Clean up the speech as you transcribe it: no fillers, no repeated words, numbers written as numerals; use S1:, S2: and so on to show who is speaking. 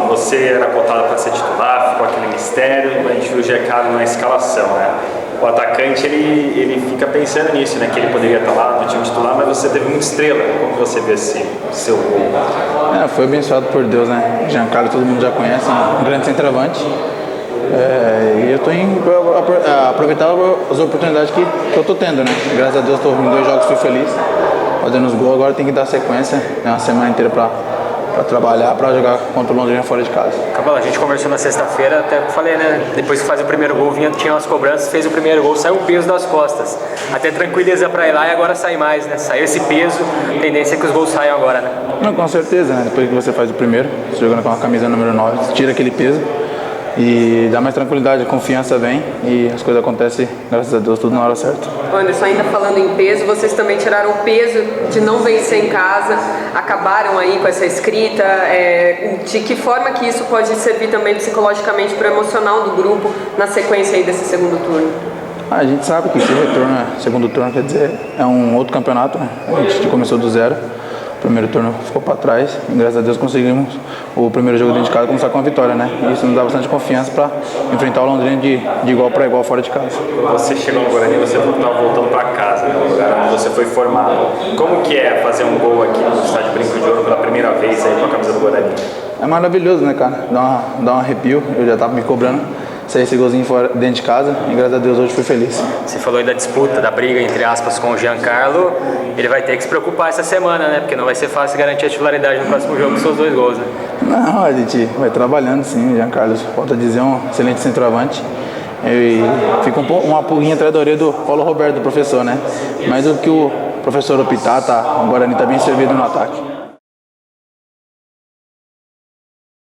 S1: Você era cotado para ser titular, ficou aquele mistério, a gente viu o Giancarlo na escalação, né? O atacante, ele fica pensando nisso, né? Que ele poderia estar lá no time titular, mas você teve muita estrela. Como você vê esse seu gol?
S2: Foi abençoado por Deus, né? Giancarlo todo mundo já conhece, um grande centroavante. E eu estou indo para aproveitar as oportunidades que eu estou tendo, né? Graças a Deus estou em 2 jogos, fui feliz, fazendo os gols. Agora tem que dar sequência, né? Uma semana inteira para trabalhar, para jogar contra o Londrina fora de casa.
S3: Cabala, a gente conversou na sexta-feira, até falei, né? Depois que faz o primeiro gol, tinha umas cobranças, fez o primeiro gol, saiu o peso das costas. Até tranquiliza para ir lá e agora sai mais, né? Saiu esse peso, a tendência é que os gols saiam agora, né?
S2: Não, com certeza, né? Depois que você faz o primeiro, você jogando com a camisa número 9, tira aquele peso e dá mais tranquilidade, a confiança vem e as coisas acontecem, graças a Deus, tudo na hora certa.
S4: Anderson, ainda falando em peso, vocês também tiraram o peso de não vencer em casa, acabaram aí com essa escrita, de que forma que isso pode servir também psicologicamente para o emocional do grupo na sequência aí desse segundo turno?
S2: A gente sabe que esse retorno, segundo turno, quer dizer, é um outro campeonato, né? A gente começou do zero. O primeiro turno ficou para trás e graças a Deus conseguimos o primeiro jogo dentro de casa começar com a vitória, né? E isso nos dá bastante confiança para enfrentar o Londrina de igual para igual fora de casa.
S1: Você chegou no Guarani, você falou que estava voltando para casa, né? No lugar onde você foi formado. Como que é fazer um gol aqui no estádio Brinco de Ouro pela primeira vez aí com a camisa do Guarani?
S2: É maravilhoso, né, cara? Dá um arrepio. Eu já estava me cobrando sair esse golzinho fora, dentro de casa e graças a Deus hoje fui feliz.
S3: Você falou aí da disputa, da briga, entre aspas, com o Giancarlo. Ele vai ter que se preocupar essa semana, né? Porque não vai ser fácil garantir a titularidade no próximo jogo com seus 2 gols, né?
S2: Não, a gente vai trabalhando sim. O Giancarlo, volto a dizer, é um excelente centroavante. E fica uma pulguinha atrás da orelha do Paulo Roberto, do professor, né? Mas o que o professor optar, o Guarani está bem servido no ataque.